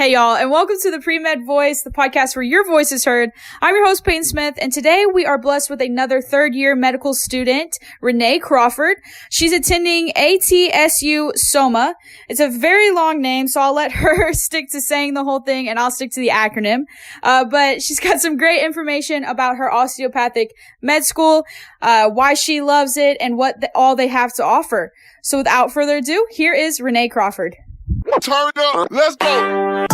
Hey y'all, and welcome to the Pre-Med Voice, the podcast where your voice is heard. I'm your host, Peyton Smith, and today we are blessed with another third-year medical student, Renee Crawford. She's attending ATSU SOMA. It's a very long name, so I'll let her stick to saying the whole thing, and I'll stick to the acronym. But she's got some great information about her osteopathic med school, why she loves it, and what all they have to offer. So without further ado, here is Renee Crawford. Turn up, let's go. Turn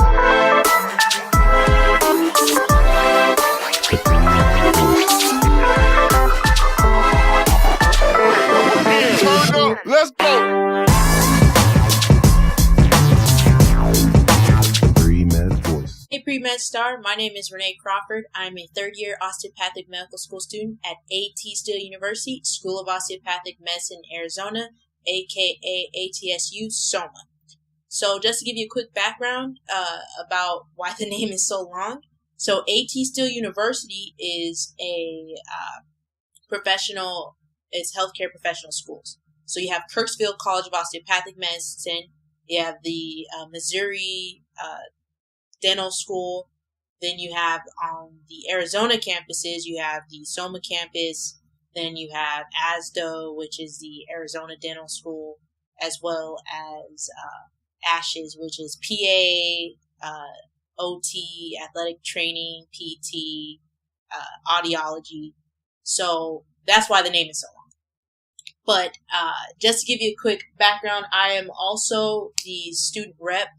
up, let's go. Pre-Med Voice. Hey Pre-Med Star, my name is Renee Crawford. I'm a third-year osteopathic medical school student at ATSU University, School of Osteopathic Medicine, Arizona, aka ATSU SOMA. So just to give you a quick background about why the name is so long. So ATSU University is a healthcare professional schools. So you have Kirksville College of Osteopathic Medicine, you have the Missouri Dental School, then you have on the Arizona campuses, you have the SOMA campus, then you have ASDO, which is the Arizona Dental School, as well as ASHES, which is PA, OT, athletic training, PT, audiology. So that's why the name is so long. But just to give you a quick background, I am also the student rep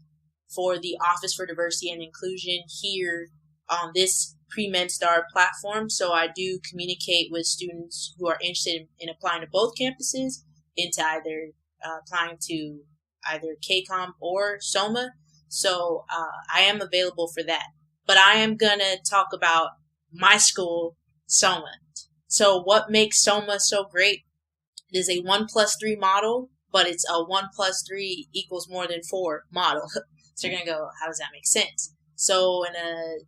for the Office for Diversity and Inclusion here on this Pre-Med Star platform. So I do communicate with students who are interested in applying to both campuses, into either applying to either KCOM or SOMA. So I am available for that. But I am going to talk about my school, SOMA. So what makes SOMA so great? It is a 1+3 model, but it's a 1+3 equals more than 4 model. So you're going to go, how does that make sense? So in a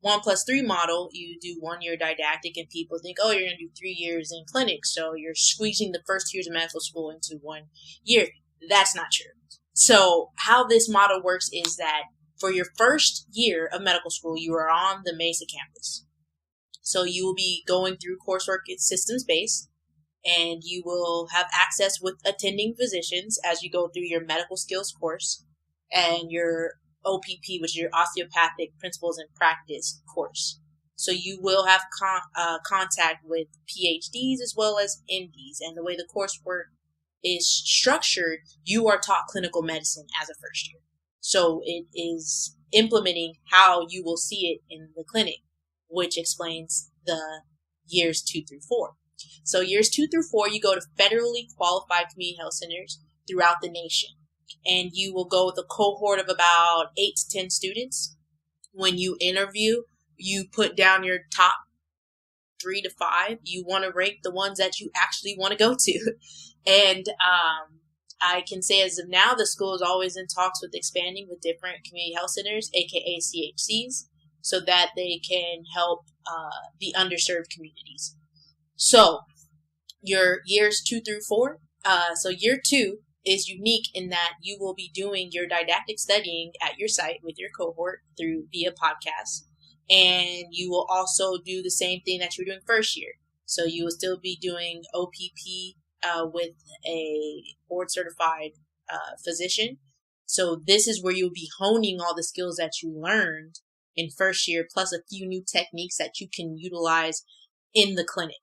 1+3 model, you do 1 year didactic, and people think, oh, you're going to do 3 years in clinic. So you're squeezing the first 2 years of medical school into 1 year. That's not true. So how this model works is that for your first year of medical school, you are on the Mesa campus. So you will be going through coursework systems-based, and you will have access with attending physicians as you go through your medical skills course and your OPP, which is your Osteopathic Principles and Practice course. So you will have contact with PhDs as well as MDs, and the way the coursework is structured, you are taught clinical medicine as a first year. So it is implementing how you will see it in the clinic, which explains the years 2 through 4. So years 2 through 4, you go to federally qualified community health centers throughout the nation. And you will go with a cohort of about 8 to 10 students. When you interview, you put down your top 3 to 5. You want to rank the ones that you actually want to go to. And I can say as of now, the school is always in talks with expanding with different community health centers, aka CHCs, so that they can help the underserved communities. So your years 2 through 4. So year 2 is unique in that you will be doing your didactic studying at your site with your cohort via podcast. And you will also do the same thing that you're doing first year. So you will still be doing OPP with a board certified physician. So this is where you'll be honing all the skills that you learned in first year, plus a few new techniques that you can utilize in the clinic.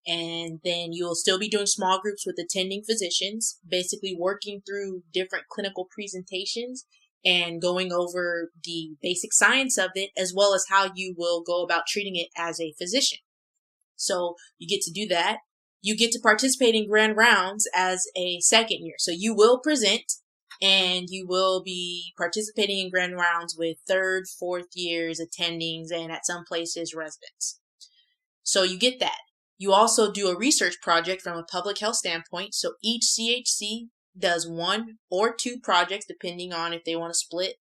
And then you'll still be doing small groups with attending physicians, basically working through different clinical presentations and going over the basic science of it, as well as how you will go about treating it as a physician. So you get to do that. You get to participate in grand rounds as a second year. So you will present, and you will be participating in grand rounds with 3rd, 4th years attendings, and at some places residents. So you get that. You also do a research project from a public health standpoint. So each CHC does 1 or 2 projects, depending on if they want to split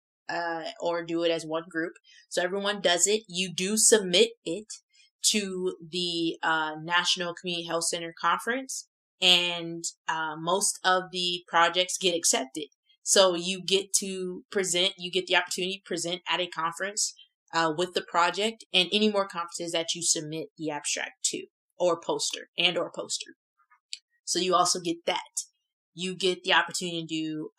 or do it as one group. So everyone does it. You do submit it to the National Community Health Center Conference, and most of the projects get accepted. So you get to present, you get the opportunity to present at a conference with the project, and any more conferences that you submit the abstract to or poster. So you also get that. You get the opportunity to do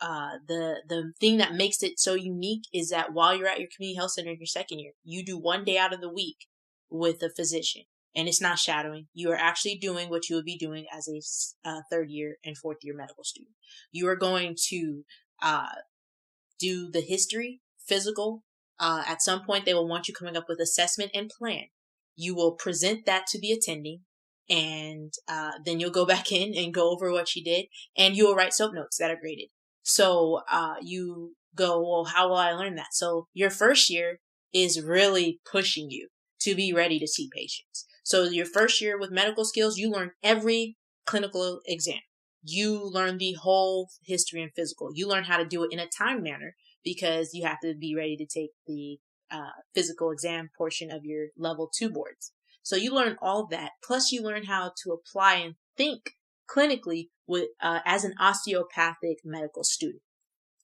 the thing that makes it so unique is that while you're at your community health center in your second year, you do 1 day out of the week with a physician. And it's not shadowing. You are actually doing what you would be doing as a third year and fourth year medical student. You are going to do the history, physical. At some point, they will want you coming up with assessment and plan. You will present that to the attending, and then you'll go back in and go over what you did, and you will write SOAP notes that are graded. So you go, well, how will I learn that? So your first year is really pushing you to be ready to see patients. So your first year with medical skills, you learn every clinical exam. You learn the whole history and physical. You learn how to do it in a time manner because you have to be ready to take the physical exam portion of your level 2 boards. So you learn all that. Plus you learn how to apply and think clinically with as an osteopathic medical student.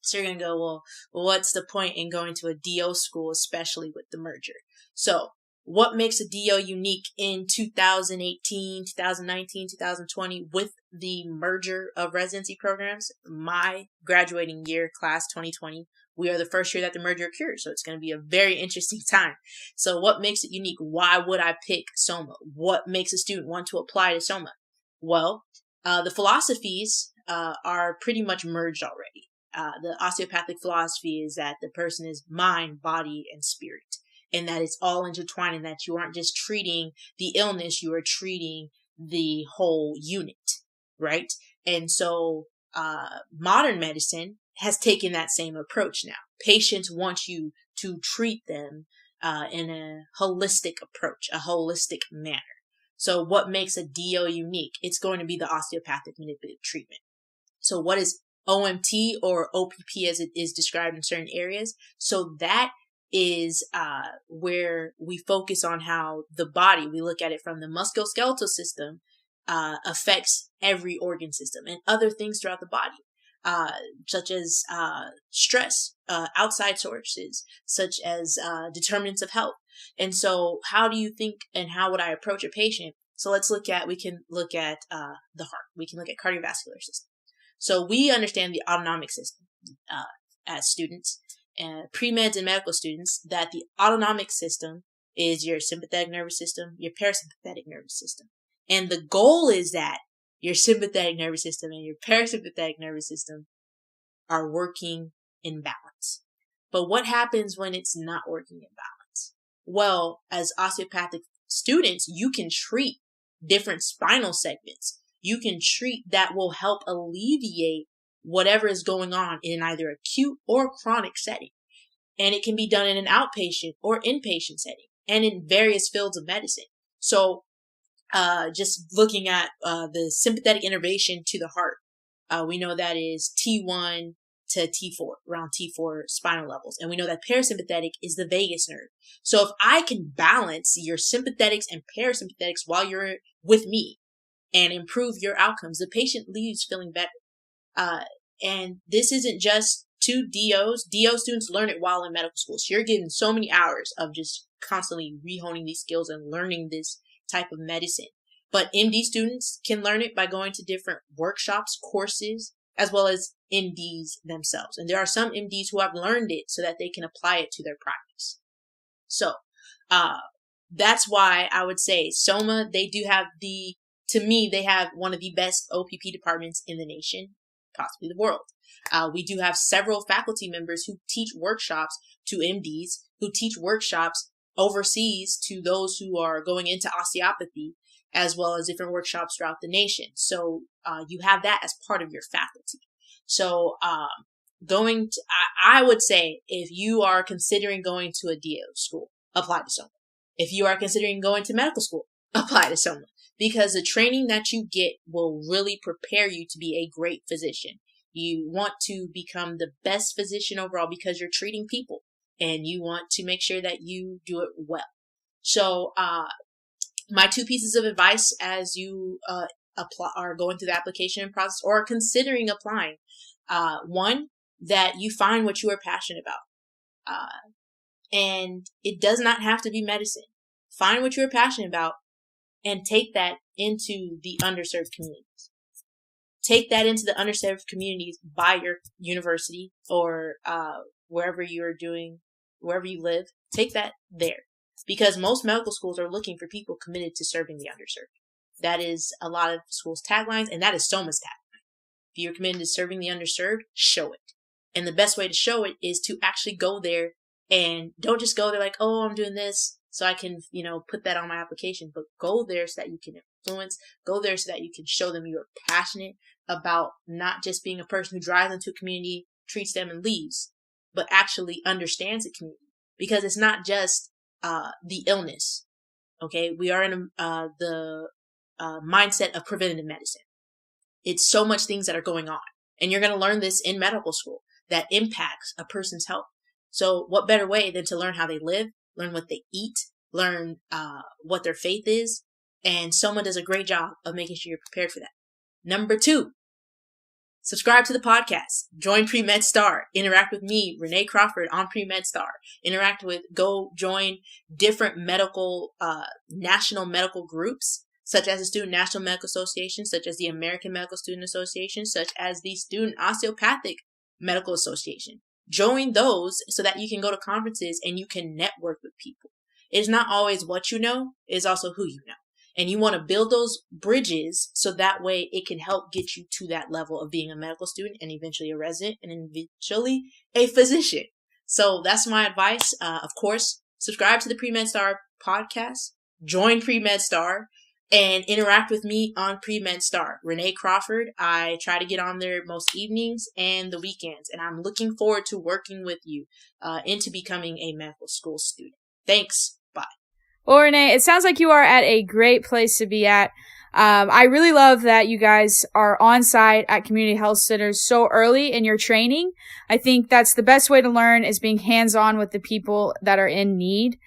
So you're going to go, well, what's the point in going to a DO school, especially with the merger? So what makes a DO unique in 2018, 2019, 2020 with the merger of residency programs? My graduating year, class 2020, we are the first year that the merger occurred. So it's going to be a very interesting time. So what makes it unique? Why would I pick SOMA? What makes a student want to apply to SOMA? Well, the philosophies are pretty much merged already. The osteopathic philosophy is that the person is mind, body, and spirit, and that it's all intertwined, and that you aren't just treating the illness, you are treating the whole unit, right? And so modern medicine has taken that same approach now. Patients want you to treat them in a holistic approach, a holistic manner. So what makes a DO unique? It's going to be the osteopathic manipulative treatment. So what is OMT, or OPP as it is described in certain areas? So that is where we focus on how the body, we look at it from the musculoskeletal system, affects every organ system and other things throughout the body, such as stress, outside sources, such as determinants of health. And so how do you think, and how would I approach a patient? So we can look at the heart. We can look at cardiovascular system. So we understand the autonomic system as students, pre-meds and medical students, that the autonomic system is your sympathetic nervous system, your parasympathetic nervous system. And the goal is that your sympathetic nervous system and your parasympathetic nervous system are working in balance. But what happens when it's not working in balance? Well, as osteopathic students, you can treat different spinal segments. You can treat that will help alleviate whatever is going on in either acute or chronic setting. And it can be done in an outpatient or inpatient setting, and in various fields of medicine. So just looking at the sympathetic innervation to the heart, we know that is T1 to T4, around T4 spinal levels. And we know that parasympathetic is the vagus nerve. So if I can balance your sympathetics and parasympathetics while you're with me and improve your outcomes, the patient leaves feeling better. And this isn't just to DOs. DO students learn it while in medical school. So you're getting so many hours of just constantly rehoning these skills and learning this type of medicine. But MD students can learn it by going to different workshops, courses, as well as MDs themselves. And there are some MDs who have learned it so that they can apply it to their practice. So that's why I would say SOMA, they have one of the best OPP departments in the nation, possibly the world. We do have several faculty members who teach workshops to MDs, who teach workshops overseas to those who are going into osteopathy, as well as different workshops throughout the nation. So you have that as part of your faculty. So I would say, if you are considering going to a DO school, apply to SOMA. If you are considering going to medical school, apply to SOMA, because the training that you get will really prepare you to be a great physician. You want to become the best physician overall because you're treating people, and you want to make sure that you do it well. So my two pieces of advice as you are going through the application process or considering applying. One, that you find what you are passionate about. And it does not have to be medicine. Find what you're passionate about and take that into the underserved communities. Take that into the underserved communities by your university or wherever you live. Take that there. Because most medical schools are looking for people committed to serving the underserved. That is a lot of schools' taglines, and that is SOMA's tagline. If you're committed to serving the underserved, show it. And the best way to show it is to actually go there, and don't just go there like, oh, I'm doing this so I can, put that on my application, but go there so that you can influence, go there so that you can show them you're passionate about not just being a person who drives into a community, treats them and leaves, but actually understands the community. Because it's not just the illness. Okay, we are in the mindset of preventative medicine. It's so much things that are going on, and you're going to learn this in medical school that impacts a person's health. So, what better way than to learn how they live, learn what they eat, learn what their faith is, and SOMA does a great job of making sure you're prepared for that. Number 2, subscribe to the podcast. Join Pre-Med Star. Interact with me, Renee Crawford, on Pre-Med Star. Go join different medical, national medical groups, such as the Student National Medical Association, such as the American Medical Student Association, such as the Student Osteopathic Medical Association. Join those so that you can go to conferences and you can network with people. It's not always what you know, it's also who you know. And you want to build those bridges so that way it can help get you to that level of being a medical student and eventually a resident and eventually a physician. So that's my advice. Of course, subscribe to the Pre-Med Star podcast, join Pre-Med Star, and interact with me on Pre-Med Star. Renee Crawford. I try to get on there most evenings and the weekends, and I'm looking forward to working with you into becoming a medical school student. Thanks. Bye. Well, Renee, it sounds like you are at a great place to be at. I really love that you guys are on site at community health centers so early in your training. I think that's the best way to learn, is being hands-on with the people that are in need.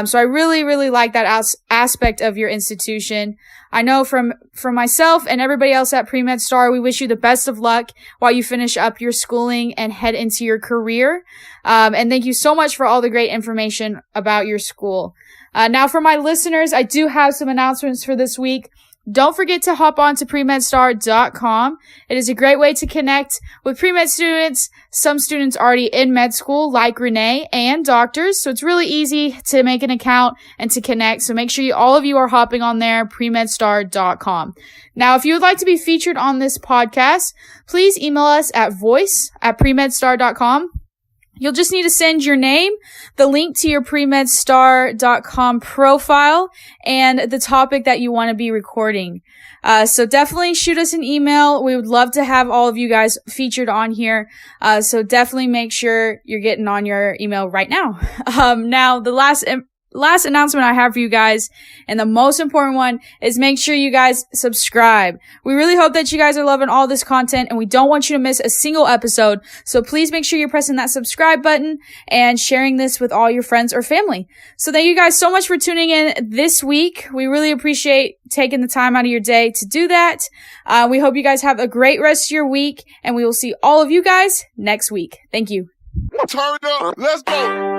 So I really, really like that aspect of your institution. I know from myself and everybody else at Pre-Med Star, we wish you the best of luck while you finish up your schooling and head into your career. And thank you so much for all the great information about your school. Now for my listeners, I do have some announcements for this week. Don't forget to hop on to premedstar.com. It is a great way to connect with pre-med students, some students already in med school like Renee, and doctors. So it's really easy to make an account and to connect. So make sure all of you are hopping on there, premedstar.com. Now, if you would like to be featured on this podcast, please email us at voice@premedstar.com. You'll just need to send your name, the link to your premedstar.com profile, and the topic that you want to be recording. So definitely shoot us an email. We would love to have all of you guys featured on here. So definitely make sure you're getting on your email right now. Now, the last announcement I have for you guys, and the most important one, is make sure you guys subscribe. We really hope that you guys are loving all this content, and we don't want you to miss a single episode. So please make sure you're pressing that subscribe button and sharing this with all your friends or family. So thank you guys so much for tuning in this week. We really appreciate taking the time out of your day to do that. We hope you guys have a great rest of your week, and we will see all of you guys next week. Thank you. Turn up. Let's go.